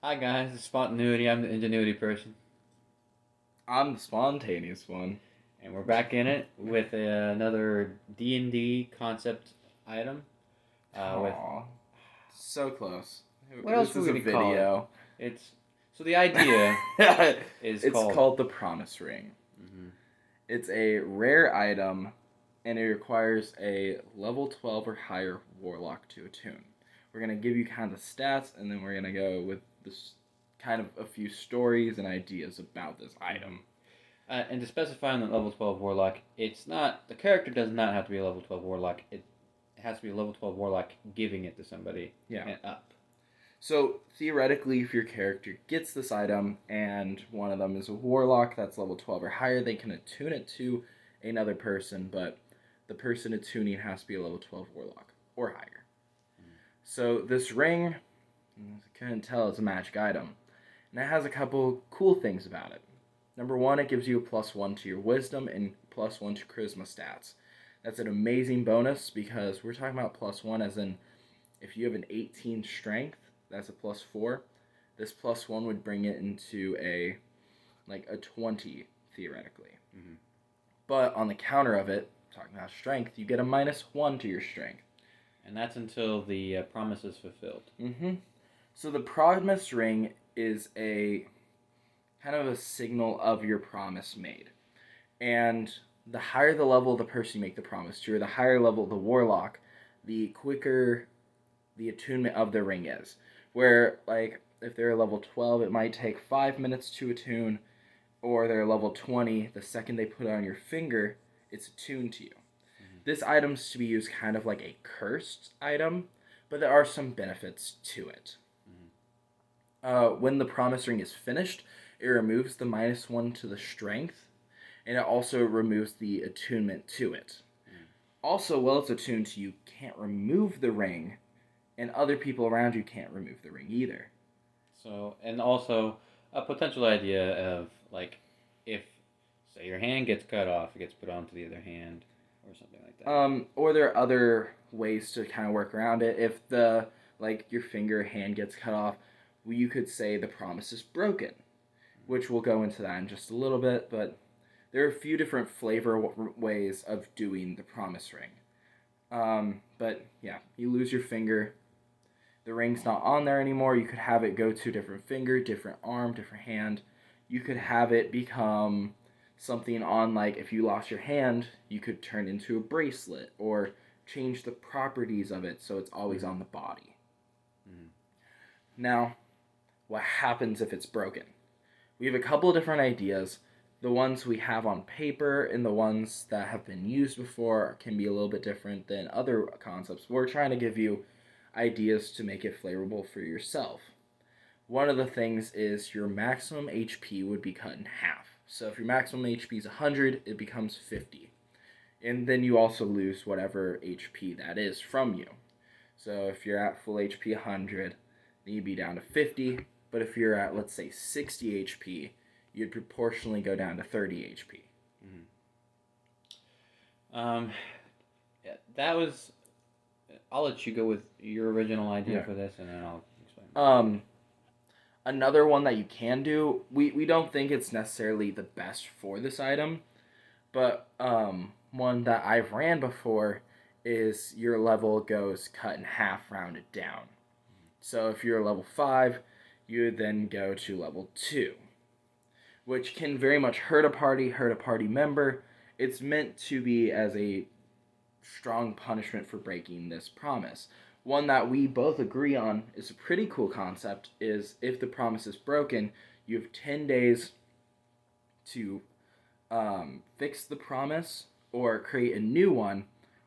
Hi guys, it's Spontaneity. I'm the ingenuity person, I'm the spontaneous one. and we're back in it with another D&D concept item. With Aw, so close. what else This are we is a gonna call it? video. It's so the idea is It's called. called the Promise Ring. Mhm. It's a rare item, and it requires a level 12 or higher warlock to attune. We're gonna give you kind of the stats, and then we're gonna go with this kind of a few stories and ideas about this item. And to specify on the level 12 warlock, it's not the character does not have to be a level 12 warlock. It has to be a level 12 warlock giving it to somebody Yeah. and up. So theoretically, if your character gets this item and one of them is a warlock that's level 12 or higher, they can attune it to another person, but the person attuning has to be a level 12 warlock or higher. So this ring, as I couldn't tell, it's a magic item. And it has a couple cool things about it. Number one, it gives you a +1 to your wisdom and +1 to charisma stats. That's an amazing bonus because we're talking about +1 as in if you have an 18 strength, that's a +4. This +1 would bring it into a 20 theoretically. Mm-hmm. But on the counter of it, talking about strength, you get a -1 to your strength. And that's until the promise is fulfilled. Mm-hmm. So the promise ring is a kind of a signal of your promise made. And the higher the level of the person you make the promise to, or the higher level of the warlock, the quicker the attunement of the ring is. Where, if they're level 12, it might take 5 minutes to attune, or they're level 20, the second they put it on your finger, it's attuned to you. Mm-hmm. This item's to be used kind of like a cursed item, but there are some benefits to it. Mm-hmm. When the promise ring is finished, it removes the -1 to the strength, and it also removes the attunement to it. Mm-hmm. Also, while it's attuned to you, can't remove the ring, and other people around you can't remove the ring either. So, and also a potential idea of if say your hand gets cut off, it gets put onto the other hand or something like that. Or there are other ways to kind of work around it. If your finger or hand gets cut off, you could say the promise is broken, which we'll go into that in just a little bit. But there are a few different ways of doing the promise ring. But yeah, you lose your finger, the ring's not on there anymore. You could have it go to a different finger, different arm, different hand. You could have it become something on, if you lost your hand, you could turn into a bracelet or change the properties of it so it's always on the body. Mm-hmm. Now, what happens if it's broken? We have a couple of different ideas. The ones we have on paper and the ones that have been used before can be a little bit different than other concepts. We're trying to give you ideas to make it flavorable for yourself. One of the things is your maximum HP would be cut in half. So if your maximum HP is 100, it becomes 50. And then you also lose whatever HP that is from you. So if you're at full HP 100, then you'd be down to 50. But if you're at, let's say, 60 HP, you'd proportionally go down to 30 HP. Mm-hmm. Yeah, that was. I'll let you go with your original idea for this, and then I'll explain. Another one that you can do, we don't think it's necessarily the best for this item, but one that I've ran before is your level goes cut in half, rounded down. So if you're level 5, you would then go to level 2, which can very much hurt a party member. It's meant to be as a strong punishment for breaking this promise. One that we both agree on is a pretty cool concept is if the promise is broken, you have 10 days to fix the promise or create a new one,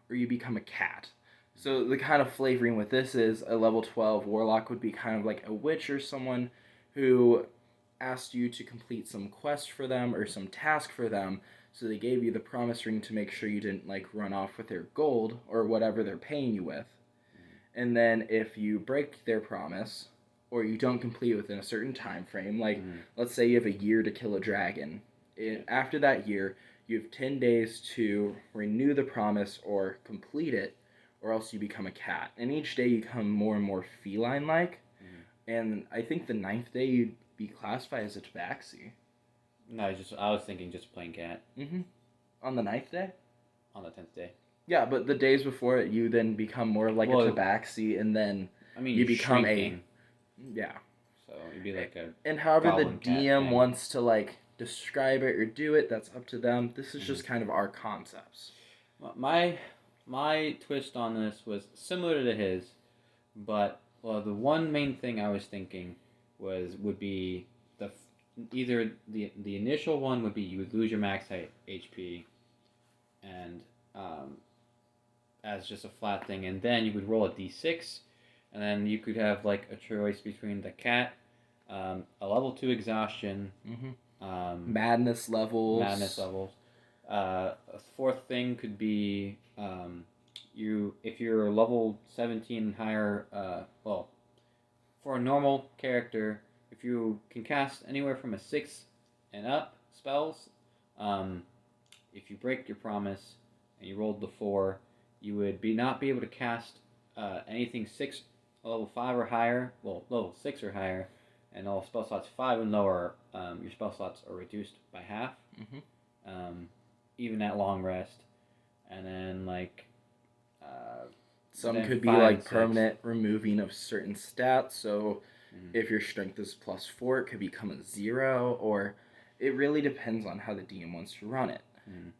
or you become a cat. So the kind of flavoring with this is a level 12 warlock would be kind of like a witch or someone who asked you to complete some quest for them or some task for them. So they gave you the promise ring to make sure you didn't run off with their gold or whatever they're paying you with. And then if you break their promise or you don't complete it within a certain time frame, let's say you have a year to kill a dragon. After that year, you have 10 days to renew the promise or complete it, or else you become a cat. And each day you become more and more feline-like. And I think the 9th day you'd be classified as a tabaxi. No, I was thinking just plain cat. Mm-hmm. On the 9th day? On the 10th day. Yeah, but the days before it, you then become more like a tabaxi, and then you become shrinking. Yeah. So you'd be like a. And however the goblin cat DM thing. wants to like describe it or do it, that's up to them. This is just kind of our concepts. My twist on this was similar to his, but the one main thing I was thinking would be either the initial one would be you would lose your max HP, and as just a flat thing, and then you would roll a d6, and then you could have like a choice between the cat, a level 2 exhaustion, madness levels. A fourth thing could be if you're level 17 and higher. For a normal character, if you can cast anywhere from a 6 and up spells, if you break your promise and you rolled the 4, you would not be able to cast anything level 5 or higher. Well, level 6 or higher, and all spell slots 5 and lower, your spell slots are reduced by half. Even at long rest, and then some could be like permanent removing of certain stats. So if your strength is +4, it could become a 0, or it really depends on how the DM wants to run it.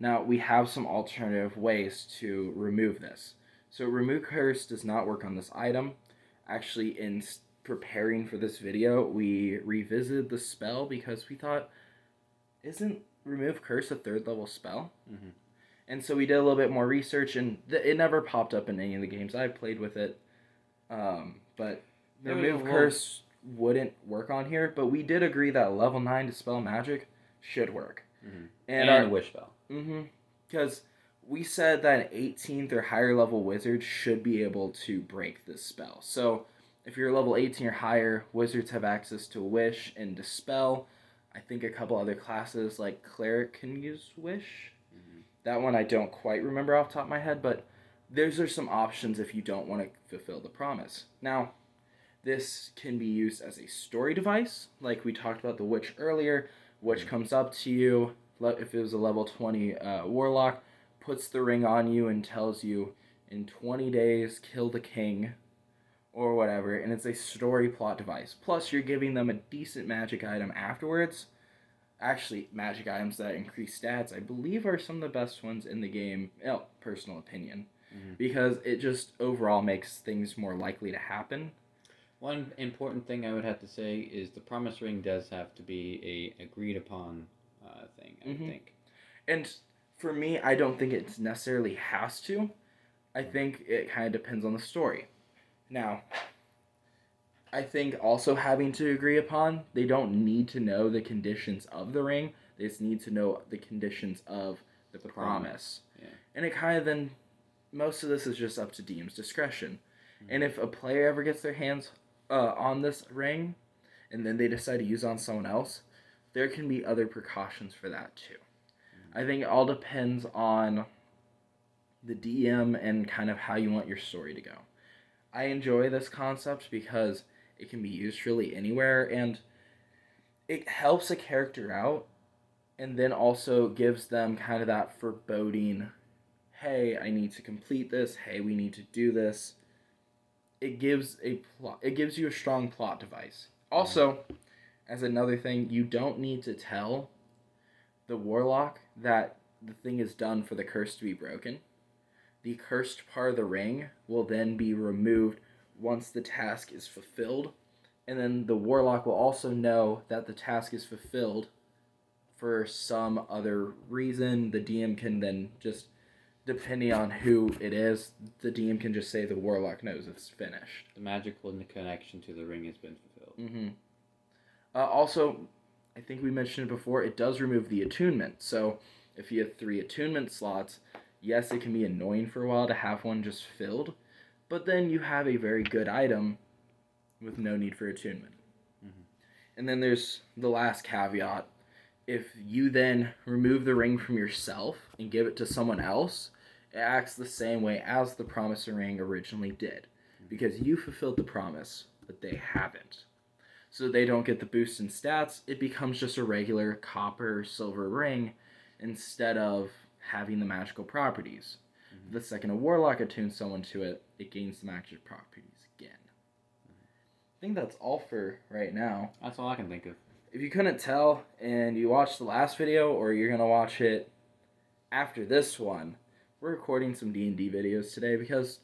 Now we have some alternative ways to remove this. So remove curse does not work on this item. Actually, in preparing for this video, we revisited the spell because we thought, isn't remove curse a 3rd level spell? And so we did a little bit more research, and it never popped up in any of the games I've played with it. But remove curse wouldn't work on here, but we did agree that level 9 Dispel Magic should work. And a wish spell. Because we said that an 18th or higher level wizard should be able to break this spell. So if you're level 18 or higher, wizards have access to wish and dispel. I think a couple other classes like cleric can use wish. That one I don't quite remember off the top of my head, but those are some options if you don't want to fulfill the promise. Now, this can be used as a story device, like we talked about the witch earlier. Witch comes up to you, if it was a level 20 warlock, puts the ring on you and tells you, in 20 days, kill the king, or whatever, and it's a story plot device. Plus, you're giving them a decent magic item afterwards. Actually, magic items that increase stats, I believe, are some of the best ones in the game, personal opinion, because it just overall makes things more likely to happen. One important thing I would have to say is the promise ring does have to be a agreed upon thing, I think. And for me, I don't think it necessarily has to. I think it kind of depends on the story. Now, I think also having to agree upon, they don't need to know the conditions of the ring. They just need to know the conditions of the promise. Yeah. And it kind of then, most of this is just up to DM's discretion. And if a player ever gets their hands on this ring, and then they decide to use it on someone else, there can be other precautions for that too. I think it all depends on the DM and kind of how you want your story to go. I enjoy this concept because it can be used really anywhere, and it helps a character out, and then also gives them kind of that foreboding, hey, I need to complete this, hey, we need to do this. It gives you a strong plot device. Also, as another thing, you don't need to tell the warlock that the thing is done for the curse to be broken. The cursed part of the ring will then be removed once the task is fulfilled, and then the warlock will also know that the task is fulfilled for some other reason. The DM can then just, depending on who it is, the DM can just say the warlock knows it's finished. The magical connection to the ring has been fulfilled. Also, I think we mentioned it before, it does remove the attunement. So if you have 3 attunement slots, yes, it can be annoying for a while to have one just filled, but then you have a very good item with no need for attunement. And then there's the last caveat. If you then remove the ring from yourself and give it to someone else, it acts the same way as the promise ring originally did, because you fulfilled the promise, but they haven't. so they don't get the boost in stats. It becomes just a regular copper silver ring instead of having the magical properties. Mhm. The second a warlock attunes someone to it, it gains the magic properties again. I think that's all for right now. That's all I can think of. If you couldn't tell and you watched the last video or you're going to watch it after this one, we're recording some D&D videos today because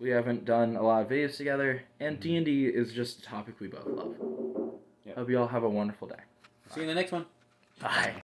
we haven't done a lot of videos together, and D&D is just a topic we both love. Yep. Hope you all have a wonderful day. See you in the next one. Bye.